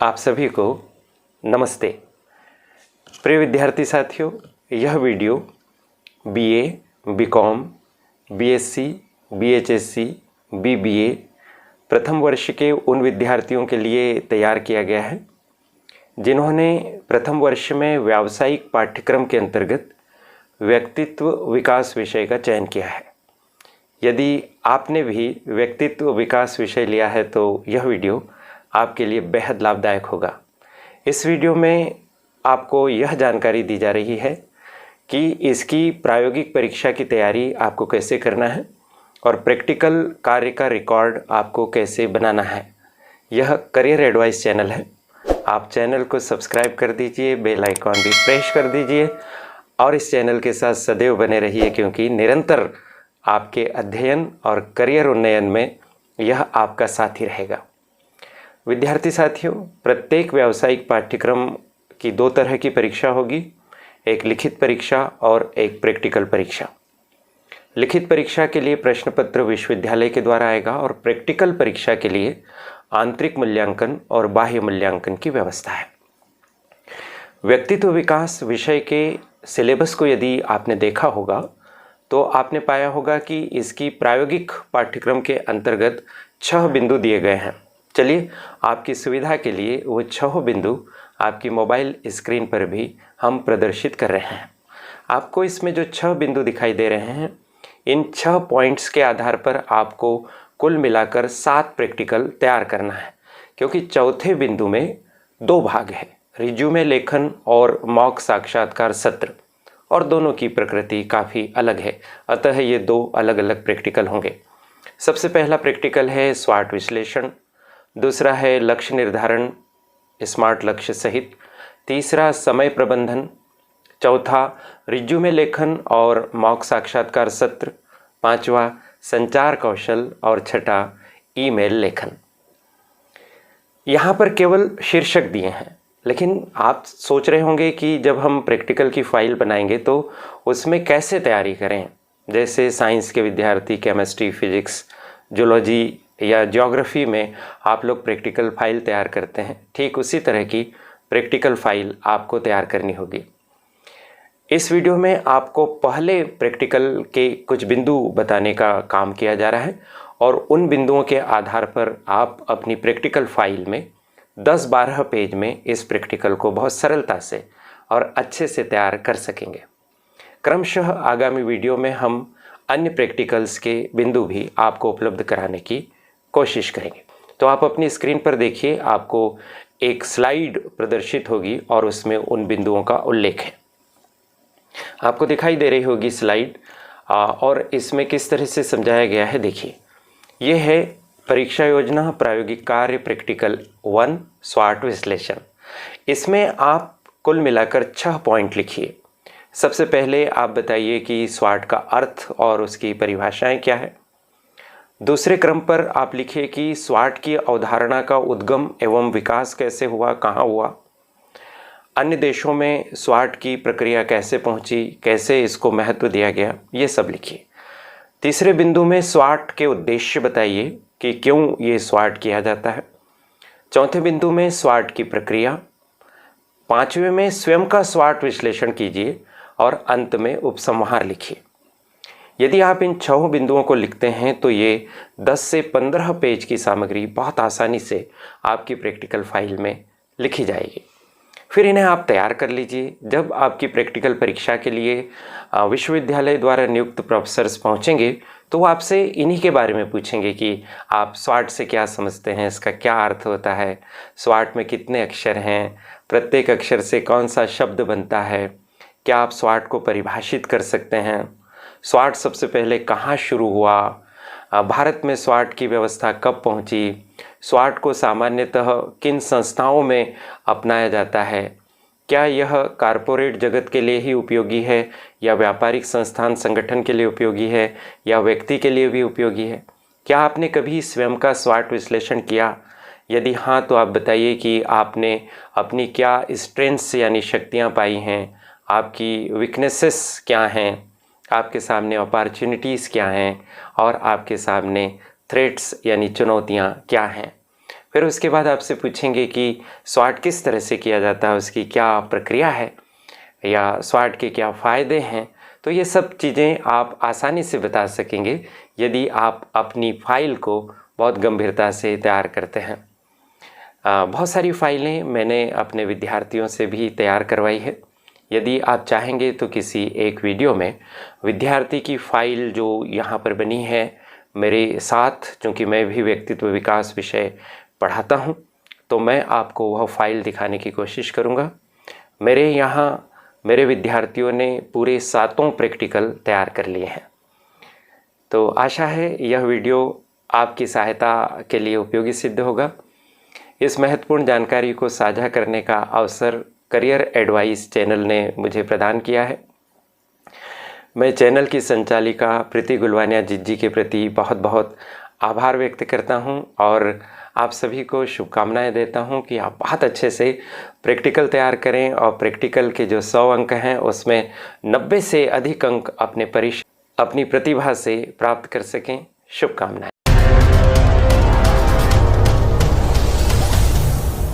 आप सभी को नमस्ते। प्रिय विद्यार्थी साथियों, यह वीडियो बीए, बीकॉम, बीएससी, बीएचएससी, बीबीए प्रथम वर्ष के उन विद्यार्थियों के लिए तैयार किया गया है जिन्होंने प्रथम वर्ष में व्यावसायिक पाठ्यक्रम के अंतर्गत व्यक्तित्व विकास विषय का चयन किया है। यदि आपने भी व्यक्तित्व विकास विषय लिया है तो यह वीडियो आपके लिए बेहद लाभदायक होगा। इस वीडियो में आपको यह जानकारी दी जा रही है कि इसकी प्रायोगिक परीक्षा की तैयारी आपको कैसे करना है और प्रैक्टिकल कार्य का रिकॉर्ड आपको कैसे बनाना है। यह करियर एडवाइस चैनल है। आप चैनल को सब्सक्राइब कर दीजिए, बेल आइकॉन भी प्रेस कर दीजिए और इस चैनल के साथ सदैव बने रहिए, क्योंकि निरंतर आपके अध्ययन और करियर उन्नयन में यह आपका साथी रहेगा। विद्यार्थी साथियों, प्रत्येक व्यावसायिक पाठ्यक्रम की दो तरह की परीक्षा होगी, एक लिखित परीक्षा और एक प्रैक्टिकल परीक्षा। लिखित परीक्षा के लिए प्रश्न पत्र विश्वविद्यालय के द्वारा आएगा और प्रैक्टिकल परीक्षा के लिए आंतरिक मूल्यांकन और बाह्य मूल्यांकन की व्यवस्था है। व्यक्तित्व विकास विषय के सिलेबस को यदि आपने देखा होगा तो आपने पाया होगा कि इसकी प्रायोगिक पाठ्यक्रम के अंतर्गत 6 बिंदु दिए गए हैं। चलिए, आपकी सुविधा के लिए वो 6 बिंदु आपकी मोबाइल स्क्रीन पर भी हम प्रदर्शित कर रहे हैं। आपको इसमें जो 6 बिंदु दिखाई दे रहे हैं, इन 6 पॉइंट्स के आधार पर आपको कुल मिलाकर 7 प्रैक्टिकल तैयार करना है, क्योंकि चौथे बिंदु में 2 भाग है, रिज्यूमे लेखन और मॉक साक्षात्कार सत्र, और दोनों की प्रकृति काफ़ी अलग है, अतः ये 2 अलग अलग प्रैक्टिकल होंगे। सबसे पहला प्रैक्टिकल है स्वाट विश्लेषण, दूसरा है लक्ष्य निर्धारण स्मार्ट लक्ष्य सहित, तीसरा समय प्रबंधन, चौथा रिज्यूमे लेखन और मॉक साक्षात्कार सत्र, पांचवा संचार कौशल और छठा ईमेल लेखन। यहाँ पर केवल शीर्षक दिए हैं, लेकिन आप सोच रहे होंगे कि जब हम प्रैक्टिकल की फाइल बनाएंगे तो उसमें कैसे तैयारी करें। जैसे साइंस के विद्यार्थी केमिस्ट्री, फिजिक्स, जूलॉजी या ज्योग्राफी में आप लोग प्रैक्टिकल फाइल तैयार करते हैं, ठीक उसी तरह की प्रैक्टिकल फाइल आपको तैयार करनी होगी। इस वीडियो में आपको पहले प्रैक्टिकल के कुछ बिंदु बताने का काम किया जा रहा है और उन बिंदुओं के आधार पर आप अपनी प्रैक्टिकल फाइल में 10-12 पेज में इस प्रैक्टिकल को बहुत सरलता से और अच्छे से तैयार कर सकेंगे। क्रमशः आगामी वीडियो में हम अन्य प्रैक्टिकल्स के बिंदु भी आपको उपलब्ध कराने की कोशिश करेंगे। तो आप अपनी स्क्रीन पर देखिए, आपको एक स्लाइड प्रदर्शित होगी और उसमें उन बिंदुओं का उल्लेख है। आपको दिखाई दे रही होगी स्लाइड, और इसमें किस तरह से समझाया गया है देखिए। यह है परीक्षा योजना प्रायोगिक कार्य प्रैक्टिकल 1 स्वाट विश्लेषण। इसमें आप कुल मिलाकर 6 पॉइंट लिखिए। सबसे पहले आप बताइए कि स्वाट का अर्थ और उसकी परिभाषाएं क्या है। दूसरे क्रम पर आप लिखिए कि स्वाट की अवधारणा का उद्गम एवं विकास कैसे हुआ, कहाँ हुआ, अन्य देशों में स्वाट की प्रक्रिया कैसे पहुंची, कैसे इसको महत्व दिया गया, ये सब लिखिए। तीसरे बिंदु में स्वाट के उद्देश्य बताइए कि क्यों ये स्वाट किया जाता है। चौथे बिंदु में स्वाट की प्रक्रिया, पांचवें में स्वयं का स्वाट विश्लेषण कीजिए और अंत में उपसंहार लिखिए। यदि आप इन 6 बिंदुओं को लिखते हैं तो ये 10 से 15 पेज की सामग्री बहुत आसानी से आपकी प्रैक्टिकल फाइल में लिखी जाएगी। फिर इन्हें आप तैयार कर लीजिए। जब आपकी प्रैक्टिकल परीक्षा के लिए विश्वविद्यालय द्वारा नियुक्त प्रोफेसर्स पहुंचेंगे तो वो आपसे इन्हीं के बारे में पूछेंगे कि आप स्वाट से क्या समझते हैं, इसका क्या अर्थ होता है, स्वाट में कितने अक्षर हैं, प्रत्येक अक्षर से कौन सा शब्द बनता है, क्या आप स्वाट को परिभाषित कर सकते हैं, स्वाट सबसे पहले कहाँ शुरू हुआ, भारत में स्वाट की व्यवस्था कब पहुंची, स्वाट को सामान्यतः किन संस्थाओं में अपनाया जाता है, क्या यह कारपोरेट जगत के लिए ही उपयोगी है या व्यापारिक संस्थान संगठन के लिए उपयोगी है या व्यक्ति के लिए भी उपयोगी है, क्या आपने कभी स्वयं का स्वाट विश्लेषण किया, यदि हाँ तो आप बताइए कि आपने अपनी क्या स्ट्रेंथ्स यानी शक्तियाँ पाई हैं, आपकी वीकनेसेस क्या हैं, आपके सामने अपॉर्चुनिटीज़ क्या हैं और आपके सामने थ्रेट्स यानी चुनौतियाँ क्या हैं। फिर उसके बाद आपसे पूछेंगे कि स्वाट किस तरह से किया जाता है, उसकी क्या प्रक्रिया है या स्वाट के क्या फ़ायदे हैं। तो ये सब चीज़ें आप आसानी से बता सकेंगे यदि आप अपनी फ़ाइल को बहुत गंभीरता से तैयार करते हैं। बहुत सारी फ़ाइलें मैंने अपने विद्यार्थियों से भी तैयार करवाई है। यदि आप चाहेंगे तो किसी एक वीडियो में विद्यार्थी की फ़ाइल जो यहाँ पर बनी है मेरे साथ, चूँकि मैं भी व्यक्तित्व विकास विषय पढ़ाता हूँ, तो मैं आपको वह फ़ाइल दिखाने की कोशिश करूँगा। मेरे यहाँ मेरे विद्यार्थियों ने पूरे 7 प्रैक्टिकल तैयार कर लिए हैं। तो आशा है यह वीडियो आपकी सहायता के लिए उपयोगी सिद्ध होगा। इस महत्वपूर्ण जानकारी को साझा करने का अवसर करियर एडवाइस चैनल ने मुझे प्रदान किया है। मैं चैनल की संचालिका प्रीति गुलवानिया जी के प्रति बहुत बहुत आभार व्यक्त करता हूं और आप सभी को शुभकामनाएं देता हूं कि आप बहुत अच्छे से प्रैक्टिकल तैयार करें और प्रैक्टिकल के जो 100 अंक हैं उसमें 90 से अधिक अंक अपनी प्रतिभा से प्राप्त कर सकें। शुभकामनाएं।